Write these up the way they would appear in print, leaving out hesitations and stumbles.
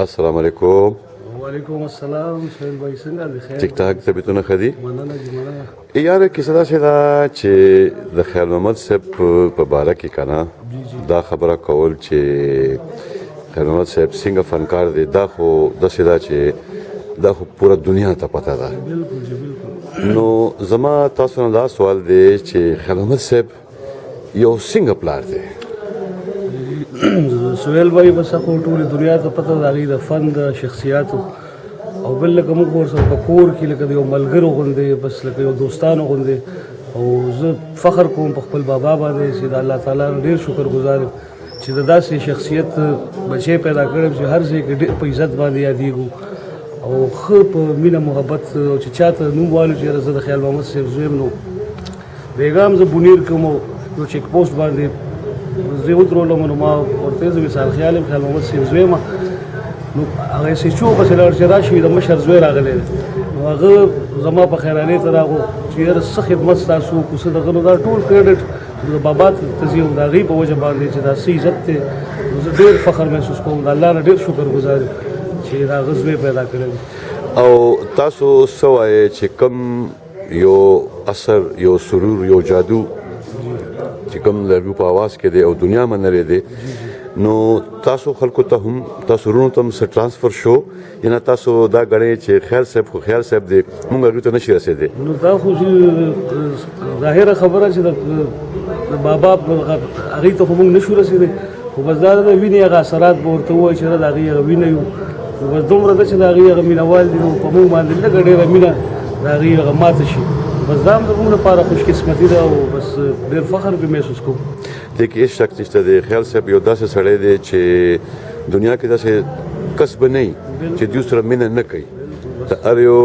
السلام علیکم. وعلیکم السلام. سهیل بھائی څنګه دی؟ خیر. ټیک ټاک طبیعتونه ښه دي؟ مننه جی مننه. یاره کیسه داسې ده چې د خیال محمد صاحب په باره کې که نه دا خبره کول چې خیال محمد صاحب څنګه فنکار دی دا خو داسې ده چې دا خو پوره دنیا ته پته ده. بالکل جی بالکل. نو زما تاسو نه دا سوال دی چې خیال محمد صاحب یو څنګه پلار دی؟ سهیل بھائی بس خو ټولې دنیا ته پته ده د هغې د فن د شخصیاتو او بل لکه موږ ورسره په کور کې لکه د یو ملګرو غوندې بس لکه یو دوستانو غوندې او زه فخر کوم په خپل بابا باندې چې د الله تعالی نه ډېر شکر ګزار یم چې د داسې شخصیت بچی پیدا کړم چې هر ځای کې ډېر په عزت باندې یادېږو او ښه په مینه محبت او چې چاته نوم وایو چې یاره زه د خیال محمد صاحب زوی یم نو بیګا هم زه بونیر کوم او یو چیک پوسټ باندې زه ودرولم نو ما ورته زه مثال خیال یم خیال محمد صاحب زوی یم نو هغه سې چو پسې لاړ چې راشي د مشر زوی راغلی نو هغه زما په خیرانې ته راغو چې یاره څه خدمت ستاسو وکړو څه دغه نو دا ټول کریډټ د بابا ته ځي او د هغې په وجه باندې چې دا څه عزت دی نو زه ډېر فخر محسوس کوم د الله نه ډېر شکر ګزار یم چې د هغه زوی پیدا کړی او تاسو څه وایئ چې کوم یو اثر یو سرور یو جادو چې کوم لرګو په اواز کې دی او دنیا منلې دی نو تاسو خلکو ته هم تاسو ورونو ته هم څه ټرانسفر شو یا نه تاسو دا ګڼئ چې خیال صاحب خو خیال صاحب دی موږ هغوی ته نشي رسېدی؟ نو دا خو چې ظاهره خبره چې د بابا هغې ته خو موږ نشو رسېدی خو بس دا د وینې هغه اثرات به ورته ووایي چې د هغې هغه وینه یو نو بس دومره ده چې د هغې هغه مینهوال دي نو په موږ باندې لږه ډېره مینه د هغې هغه ماته شي بس دا هم زموږ لپاره خوشقسمتي ده او بس ډېر فخر پرې محسوس کوم. دې کې هېڅ شک نشته دی خیال صاحب یو داسې سړی دی چې دنیا کې داسې کس به نه وي چې دوی سره مینه نه کوي د هر یو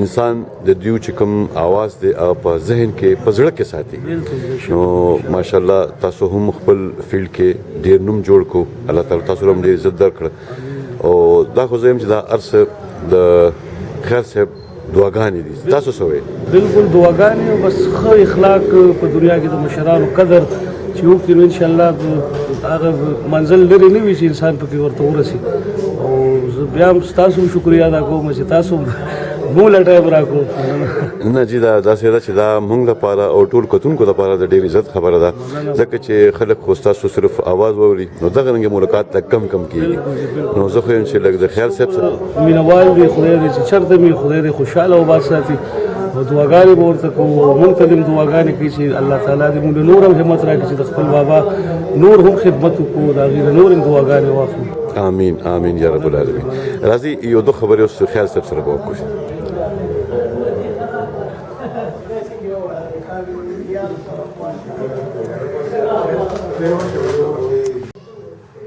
انسان د دوی چې کوم آواز دی هغه په ذهن کې په زړه کې ساتي نو ماشاءالله تاسو هم خپل فیلډ کې ډېر نوم جوړ کړو الله تعالی تاسو هم ډېر عزت درکړه او دا خو زه یم چې دا هر څه د خیال صاحب دعاګانې دي تاسو څه وایئ؟ بالکل دعاګانې او بس ښه اخلاق په دنیا کې د مشرانو قدر چې وکړي نو انشاءالله هغه منزل لرې نه وي چې انسان پکې ورته ورسي او زه بیا هم ستاسو هم شکریه ادا کوم چې تاسو موږ له ټایم راکړو. نه جي دا داسې ده چې دا موږ لپاره او ټول کتونکو لپاره د ډېر عزت خبره ده ځکه چې خلک خو ستاسو صرف اواز واوري نو دغه رنګې ملاقات لږ کم کېږي نو زه خو یم چې لږ د خیال صاحب سره مینهوال دی خدای دې چې چېرته وي خدای دې خوشحاله وباد ساتي او دعاګانې به ورته کوو او موږ ته دې دعاګانې کوي چې الله تعالی دې موږ له نور هم همت راکړي چې د خپل بابا نور هم خدمت وکړو د هغې نه نور هم دعاګانې واخلو. آمین آمین یا رب العالمین. راځئ یو دوه خبرې اوس خیال صاحب سره به وکړو.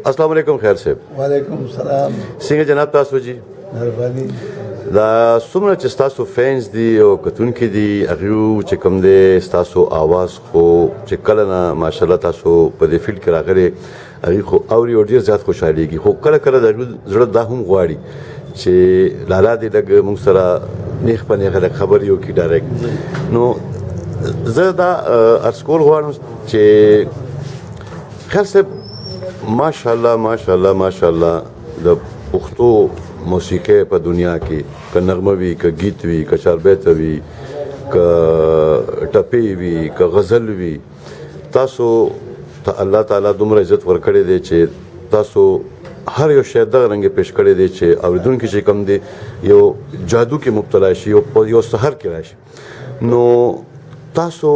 السلام علیکم خیال صاحب. وعلیکم السلام. څنګه جناب تاسو جی؟ مهرباني. دا څومره چې ستاسو فینس دي او کتونکي دي هغوی چې کوم دی ستاسو آواز خو چې کله نه ماشاءالله تاسو په دې فیلډ کې راغلې هغوی خو اوري او ډېر زیات خوشحالېږي خو کله کله د هغوی زړه دا هم غواړي چې لالا دې لږ موږ سره نیغ په نیغه لږ خبرې وکړي ډایرکټ نو زه دا عرض کول غواړم چې خیال صاحب ماشاءالله ماشاءالله ماشاءالله د پښتو موسیقۍ په دنیا کې که نغمه وي که گیت وي که چاربیته وي که ټپې وي که غزل وي تاسو ته الله تعالی دومره عزت ورکړی دی چې تاسو هر یو شی دغه رنګې پیش کړی دی چې اورېدونکي چې کوم دی یو جادو کې مبتلا شي یو سحر کې راشي نو تاسو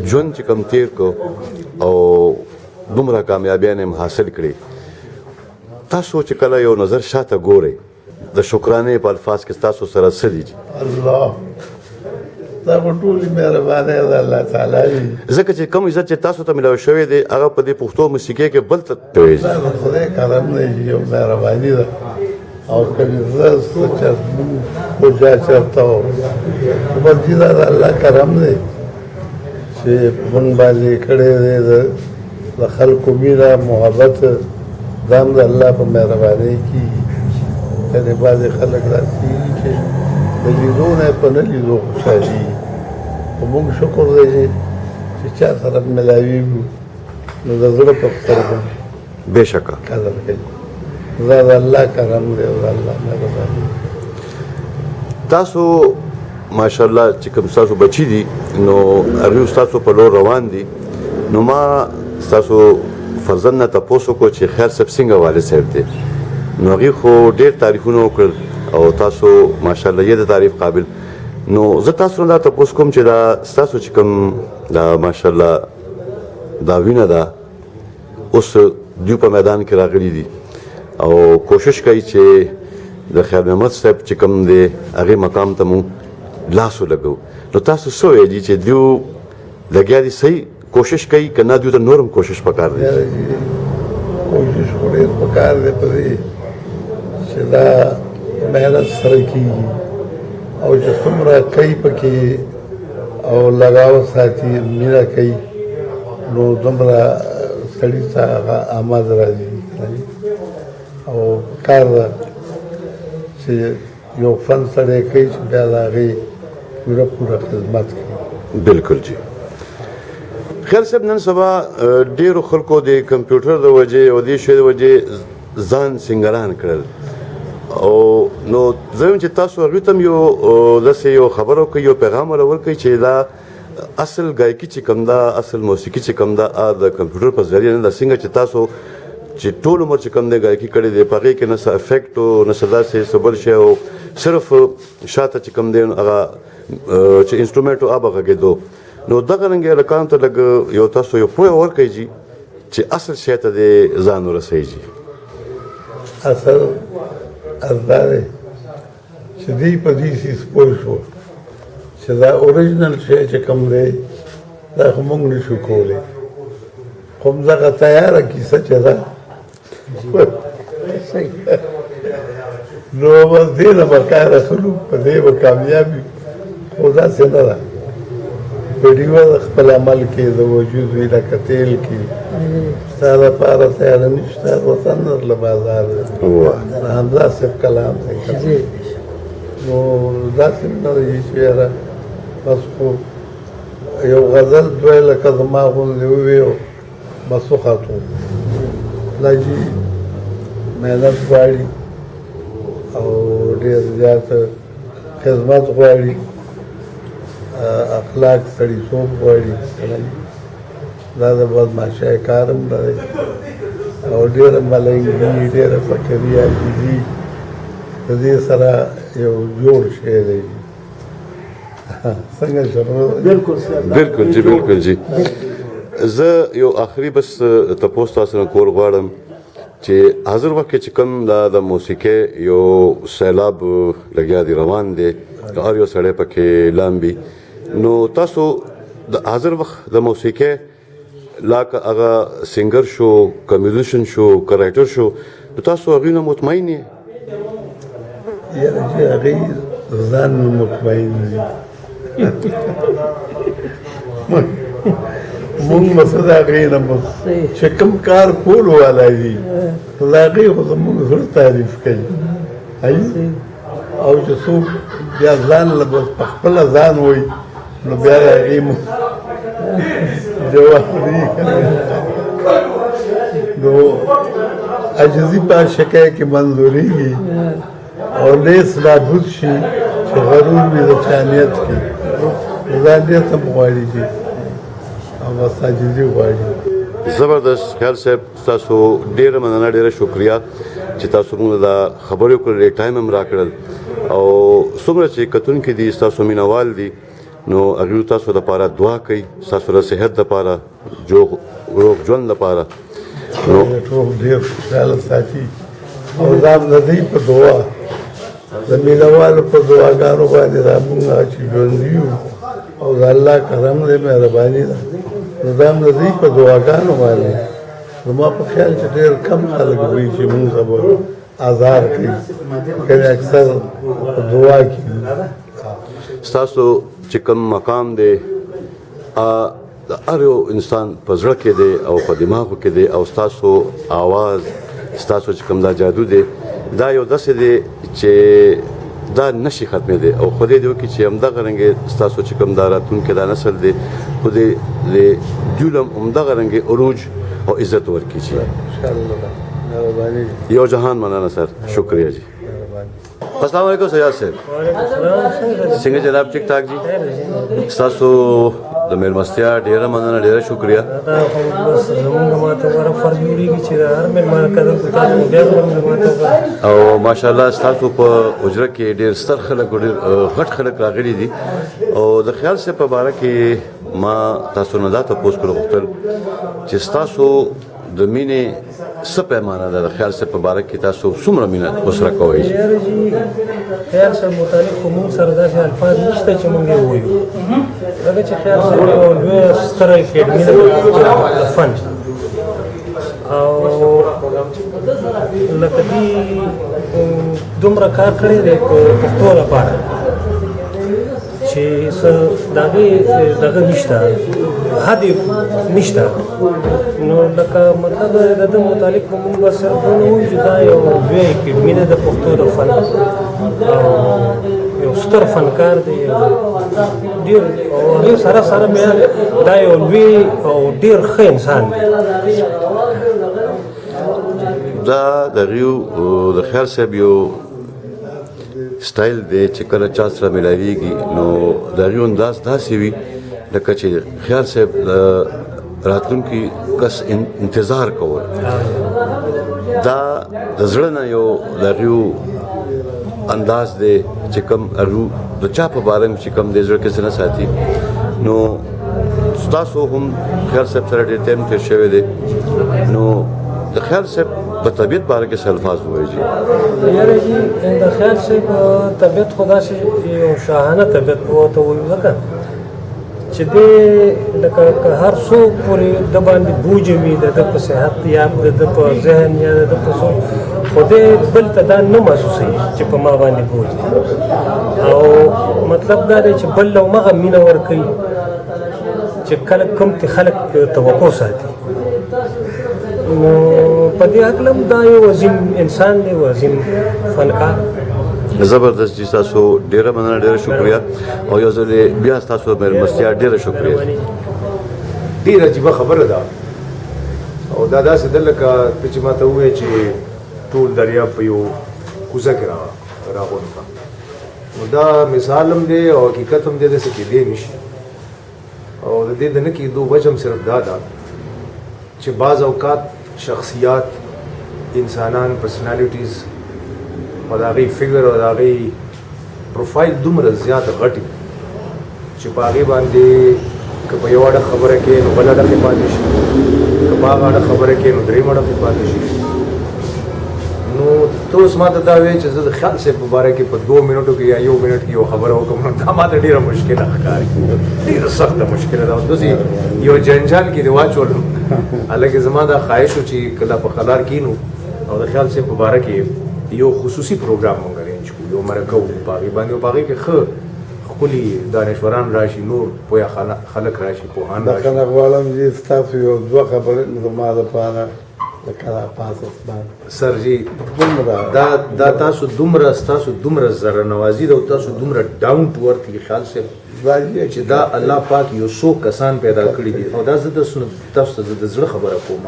ژوند چې کوم تیر کو او دومره کامیابیان هم حاصل کړي تاسو چې کله یو نظر شاته ګورئ د شکرانې په الفاظ کې تاسو سره څه دي؟ الله دا په ټولې مهربانۍ د الله تعالی وي ځکه چې کوم عزت چې تاسو ته میلاو شوی دی هغه په دې پښتو موسیقۍ کې بل ته شوی دی دا د خدای کرم دی یو مهرباني ده او که مې زه څه چېرته پوجا چېرته و خو بلکې دا د الله کرم دی چې موږ باندې کړی دی د خلکو مینه محبت دا هم د الله په مهربانۍ کېږي یعنې بعضې خلک داسې کېږي چې د لیدو نه یې په نه لیدو خوشحالېږي خو موږ شکر دی چې چا سره ملاوېږو نو د زړه په سترګو بېشکه قدر کوي دا د الله کرم دی او د الله مهرباني تاسو ماشاءالله چې کوم تاسو بچی دي نو هغوی ستاسو په لور روان دي نو ما ستاسو فرزند نه تپوس وکړو چې خیر صاحب څنګه والد صاحب دی نو هغوی خو ډېر تعریفونه وکړل او تاسو ماشاءالله یې د تعریف قابل نو زه تاسو نه دا تپوس کوم چې دا ستاسو چې کوم دا ماشاءالله دا وینه ده اوس دوی په میدان کې راغلي دي او کوشش کوي چې د خیر محمد صاحب چې کوم دی هغې مقام ته مو لاس ولګو نو تاسو څه ویلي چې دوی لګیا دي صحیح کوشش کوي که نه دوی ته نورم کوشش پکار دی کوشش خو ډېر پکار دی په دې چې دا محنت سره کېږي او چې څومره کوي پکې او لګاو ساتي مینه کوي نو دومره سړي ته هغه آماد راځي او کار ده چې یو فن سړی کوي چې بیا د هغې پوره خدمت کوي بالکل جی خیر صاحب نن سبا ډیرو خلکو د کمپیوټر د وجې او دې شی د وجې ځان سنګران کړل او نو زه وایم چې تاسو هغوی ته هم یو داسې یو خبره وکړئ یو پیغام ورته ورکړئ چې دا اصل ګایکي چې کوم ده اصل موسیقي چې کوم ده د کمپیوټر په ذریعه نه ده څنګه چې تاسو چې ټول عمر چې کوم دی ګایکي کړې دی په هغې کې نه څه افیکټ او نه څه داسې څه بل شی او صرف شاته چې کوم دی هغه چې انسټرومنټ او هغه غږېدو نو دغه رنګې هلکانو ته لږ یو تاسو یو پوهه ورکړئ جي چې اصل شی ته دې ځان ورسوئ جي اصل دا دی چې دوی په دې څیز پوه شو چې دا اوریجنل شی چې کوم دی دا خو موږ نشو کولی خو همدغه تیاره کیسه چې ده نو بس دې نه به کار اخلو په دې به کامیاب یو خو داسې نه ده په ډیوه د خپل عمل کې د وجود وي لکه تیل کې ستا دپاره تیاره نشته وطن درله بازار دی همداسې کلام دی نو داسې نه دی چې یاره بس خو یو غزل دوی لکه زما غوندې وویو بس وختو دا جي محنت غواړي او ډېر زیات خدمت غواړي اخلاق سړیتوب غواړي دا د بدماشۍ کار هم نه دی او ډېره ملنګي ډېره فقري عاجزي د دې سره یو جوړ شی دی څنګه شروع بالکل جی بالکل جی زه یو آخري بس تپوس تاسو نه کول غواړم چې حاضر وخت کې چې کوم د موسیقۍ یو سیلاب لګیا دی روان دی هر یو سړی پکې لامبي نو تاسو د حاضر وخت د موسیقۍ لا که هغه سنگر شو که میوزیشن شو که رایټر شو نو تاسو هغوی نه مطمئن یې یاره چې هغې ځان نه مطمئن دي مونږ مسه د هغې نه چې کوم کار کول والا دي نو د هغې خو زمونږ زړه تعریف کوي او چې څوک بیا ځان له په خپله ځان وایي نو بیا د هغې جواب دی نو عجزي په شکای کې منظورېږي او لیس نابود شي چې غرور وي د چا نیت کې ځان نیت هم غواړي چې او بس عاجزي غواړي زبردست خیال صاحب تاسو ډیره مننه ډیره شکریا چې تاسو موږ دا خبرې وکړلې ټایم هم راکړل او څومره چې کتونکي دي ستاسو مینوال دي نو هغوی تاسو دپاره دعا کوي ستاسو د صحت دپاره روغ ژوند دپاره نو ټول ډېر خوشحاله ساتي او دا د دوی په دعا د مینوالو په دعاګانو باندې دا مونږ چې ژوندي یو او د الله کرم دی مهرباني ده نو دا هم د دوی په دعاګانو باندې زما په خیال چې ډېر کم خلک وي چې مونږ ته به آزار کوي کنې اکثر په دعا کې ستاسو چې کوم مقام دی د هر یو انسان په زړه کې دی او په دماغو کې دی او ستاسو آواز ستاسو چې کوم دا جادو دی دا یو داسې دی چې دا نشي ختمې دی او خدای دې وکړي چې همدغه رنګې ستاسو چې کوم دا راتلونکی دا نسل دی خو د دوی هم همدغه رنګې عروج او عزت ورکړي چې انشاءالله مهرباني یو جهان مننه سر شکریہ جی السلام علیکم سیاد صاحب څنګه جناب ټیک ټاک جی تاسو د میلمستیا ډیره مننه ډیره شکریہ دا خو بس زمونږ ماته غره فرض جوړېږي چې هر مېلمانه قدر کو تاسو بیا زمونږ ماته او ماشاءالله تاسو په اجره کې ډیر ستر خلک ډیر غټ خلک راغلي دي او د خیال سے په باره کې ما تاسو نه دا تاسو کولو غوښتل چې تاسو د مینې څه پیمانه ده د خیال سے په باره کې تاسو څومره مینه وسره کوئ یاره جی خیال سره متعلق خو موږ سره داسې الفاظ نشته چې موږ یې ووایو ځکه چې خیال سره یو لویه ستره اکیډمي ده د فن او لکه دوی دومره کار کړی دی په پښتو لپاره چې څه دغه نشته حد نشته نو لکه مطلب د ده متعلق به موږ به صرف دونه ووایو چې دا یو لویه اکیډمي ده د پښتو د فن او یو ستر فنکار دی ډېر او هغې سره سره بیا دا یو لوی او ډېر ښه انسان دی دا د غیو د خیال صاحب یو سټایل دی چې کله چا سره ملاویږي نو د غیو انداز داسې وي لکه چې خیال صاحب راتلونکي کس انتظار کول دا د زړه نه یو د غیو انداز دی چې کوم ارو د چا په باره کې چې کوم د زړه کې څه نه ساتي نو ستاسو هم خیال صاحب سره ډېر ټایم تېر شوی دی نو د خیال صاحب په طبیعت باره کې څه الفاظ ووایي جی یاره جی د خیال صاحب طبیعت خو داسې یو شاهانه طبیعت به ورته ووایو ځکه چې دی لکه که هر څوک پورې د باندې بوج وي د ده په صحت یا د ده په ذهن یا د ده په څو خو دی بل ته دا نه محسوسوي چې په ما باندې بوج دی او مطلب دا دی چې بل له همغه مینه ورکوي چې کله کوم کې خلک توقع ساتي نو په دې هکله دا یو عظیم انسان دی او عظیم فنکار زبردست جی تاسو ډیره مننه ډیره شکریہ او یو ځل بیا تاسو مېلمستیا ډیره شکریہ ډېره عجیبه خبره ده او دا داسې ده لکه ته چې ما ته ووایې چې ټول دریاب په یو کوزه کې راغونډ کړه نو دا مثال هم دی او حقیقت هم دی داسې کېدی نه شي او د دې د نه کېدو وجه هم صرف دا ده چې بعض اوقات شخصیات انسانان پرسنالټیز او د هغې فکر او د هغې پروفایل دومره زیات غټي چې په هغې باندې که په یو اړه خبره کې نو بل اړخې پاتې شي که په هغه اړه خبره کې نو درېیم اړخې پاتې شي نو ته اوس ما ته دا وایې چې زه د خیال صاحب په باره کې په 2 منټو کې یا 1 منټ کې یو خبره وکړم نو دا ما ته ډېره مشکله ښکاري ډېره سخته مشکله ده داسې یو جنجال کې دې واچولم هلکه زما دا خواهش و چې کله په قلار کینو او د خیال صاحب په باره کې یو خصوصي پروګرام مونږ ارینج کړو یو مرکه وکړو په هغې باندې او په هغې کې ښه ښکلي دانشوران راشي نور پوهه خلک راشي پوهان راشي بخښنه غواړم چې ستاسو یو 2 خبرې زما لپاره د کله پاسس باندې سر جی دومره دا تاسو دومره زره نوازي ده او تاسو دومره ډاون ټو ارث خیال صاحب چې دا الله پاک یو څو کسان پیدا کړي دي او دا زه تاسو ته د زړه خبره کوم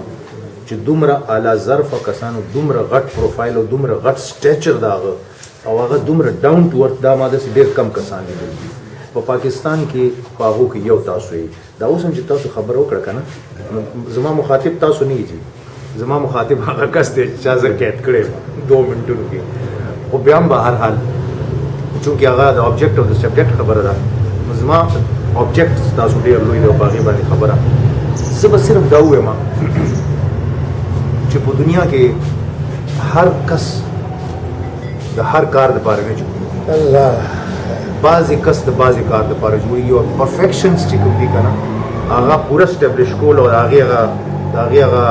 چې دومره اعلی ظرفه کسانو دومره غټ پروفایل او دومره غټ سټیچر د هغه او هغه دومره ډاون ټو ارث دا ما داسې ډېر کم کسان لیدلي دي په پاکستان کې په هغو کې یو تاسو یې دا اوس هم چې تاسو خبره وکړه که نه زما مخاطب تاسو نه یې زما مخاطب هغه کس دی چې چا زه قید کړی 2 منټونو کې خو بیا هم به هر حال چونکې هغه د آبجیکټ او د سبجیکټ خبره ده نو زما آبجیکټ تاسو ډېر لوی دی او په هغې باندې خبره زه به صرف دا ووایم چې په دنیا کې هر کس د هر کار دپاره نه جوړېږي الله بعضې کس د بعضې کار دپاره جوړېږي او پرفیکشنز چې کوم دي که نه هغه پوره اسټبلش کول او د هغې هغه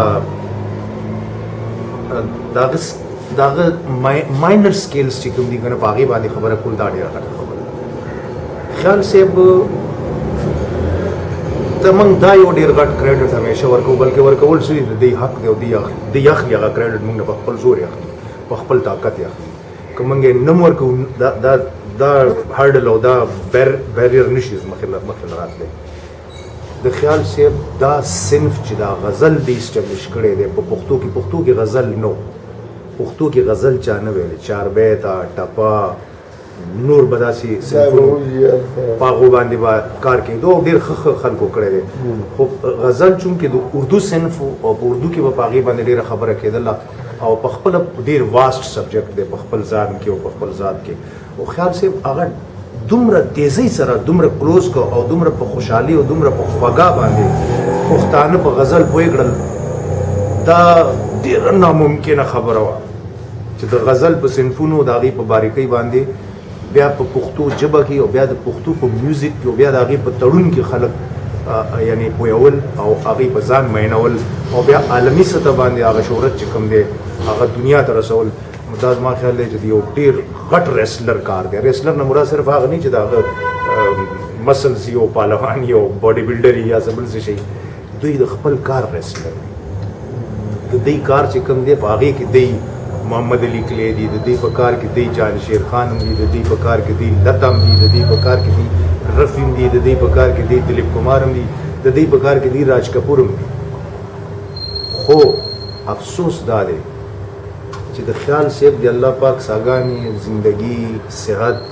ماینر سکیلز چې کوم دي که نه په هغې باندې خبره کول دا ډېره غټه خبره ده خیال صاحب ته موږ دا یو ډېر غټ کریډټ همیشه ورکوو بلکې ورکول څه دي د دې حق دی او دی اخلي هغه کریډټ موږ نه په خپل زور یې اخلي په خپل طاقت یې اخلي که موږ یې نه ورکوو دا هرډل او دا بیریر نشي مخې نه راتلی د خیال صاحب دا صنف چې دا غزل دی اسټبلیش کړی دی په پښتو کې غزل نو پښتو کې غزل چا نه ویل چار بیته ټپه نور به داسې صنفونو په هغو باندې به کار کېدو او ډېر ښه خلکو کړی دی خو غزل چونکې د اردو صنف او په اردو کې به په هغې باندې ډېره خبره کېدله او په خپله ډېر واسټ سبجیکټ دی په خپل ځان کې او په خپل ذات کې او خیال صاحب هغه دومره تیزۍ سره دومره کلوز کو او دومره په خوشحالي او دومره په خوږا باندې پښتانه په غزل پوه کړل دا ډېره ناممکنه خبره وه چې د غزل په صنفونو د هغې په باریکۍ باندې بیا په پښتو ژبه کې او بیا د پښتو په میوزیک کې او بیا د هغې په تړون کې خلک یعنې پویول او هغې په ځان مینول او بیا عالمي سطح باندې هغه شهرت چې کوم دی هغه دنیا ته رسول دا زما خیال دی چې د یو ډېر غټ ریسلر کار دی ریسلر نه مراد صرف هغه نه چې د هغه مسلز یو پهلوان یو باډي بلډر یا څه بل څه شي دوی د خپل کار ریسلر دی د دوی کار چې کوم دی په هغې کې دی محمد علی کلی دی د دې په کار کې دی جان شیر خان هم دی د دې په کار کې دی لتا هم دی د دې په کار کې دی رفی هم دی د دې په کار کې دی دلیپ کمار هم دی د دې په کار کې دی راج کپور هم دی خو افسوس دا دی چې د خیال صاحب دی الله پاک ساګانی زندگی صحت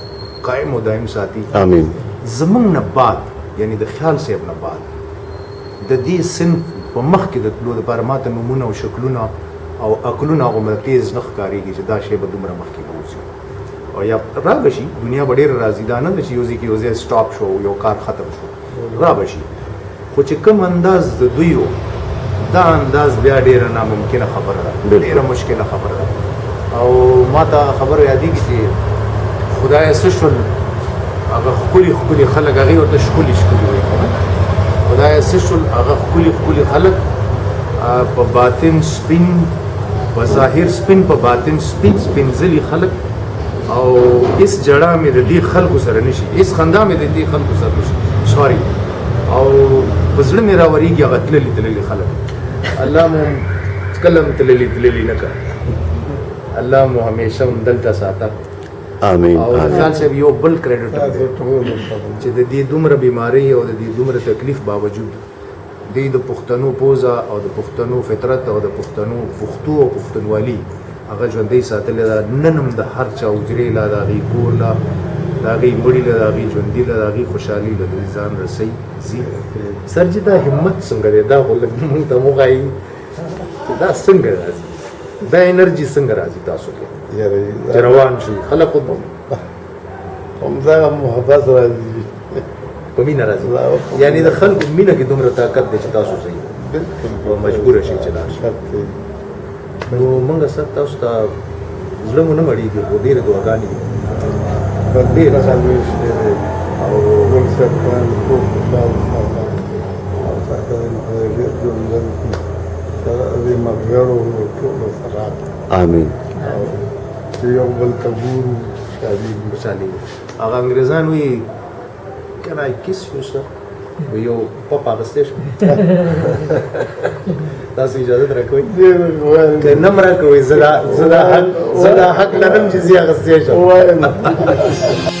قائم و دائم ساتي آمین زمونږ نه بعد یعنی د خیال صاحب نه بعد د دې صنف په مخ کې د تلو دپاره ماته نومونه او شکلونه او عقلونه هغومره تیز نه ښکارېږي چې دا شی به دومره مخکې به وځي او یا را به شي دنیا به ډېره راځي دا نه ده چې یو ځای کې یو ځای سټاپ شو یو کار ختم شو را به شي خو چې کوم انداز د دوی و دا انداز بیا ډېره ناممکنه خبره ده ډېره مشکله خبره ده او ما ته خبره یادېږي چې خدایه څه شول هغه ښکلي ښکلي خلک هغې ورته ښکلي ښکلي وایي خدایه څه شول هغه ښکلي ښکلي خلک په باطن سپین په ظاهر سپین په باطن سپین سپینځلي خلک او هېڅ جړه مې د دې خلکو سره نشي هېڅ خندا مې د دې خلکو سره نشي سوري او په زړه مې راورېږي هغه تللي تللي خلک الله مو کله هم تللي تللي نه کړه الله مو همیشه هم دلته ساته آمین او خیال صاحب یو بل کریډټ دی چې د دې دومره بیمارۍ او د دې دومره تکلیف باوجود دی د پښتنو پوزه او د پښتنو فطرت او د پښتنو پښتو او پښتونولي هغه ژوندۍ ساتلې ده نن هم د هر چا حجرې لا د هغې کور لا د هغې مړي له د هغې ژوندي له د هغې خوشحالي له دوی ځان رسوي ځي سر جي دا همت څنګه دی دا خو لږ مونږ ته وښایي دا څنګه راځي دا انرژي څنګه راځي تاسو کې چې روان شو خلک خو همدغه محبت راځي په مینه راځي یعنې د خلکو مینه کې دومره طاقت دی چې تاسو ځئ او مجبوره شئ چې لاړ شئ نو موږ سر تاسو ته زړه مو نه مړېږي خو ډېرې دعاګانې دي ډېرې او ګل صاحب خان خوب خوشحال ساته او ساته ډېر ژوندل کړي سره دې ملګرو ټولو سره آمین او چې یو بل ته ګورو خوشحالي هغه انګرېزان وایي Can I kiss you, sir? یو پپ اخیستی شم تاسو اجازه راکوئ که نه م راکوئ زه دا حق لرم چې زه یې اخیستی شم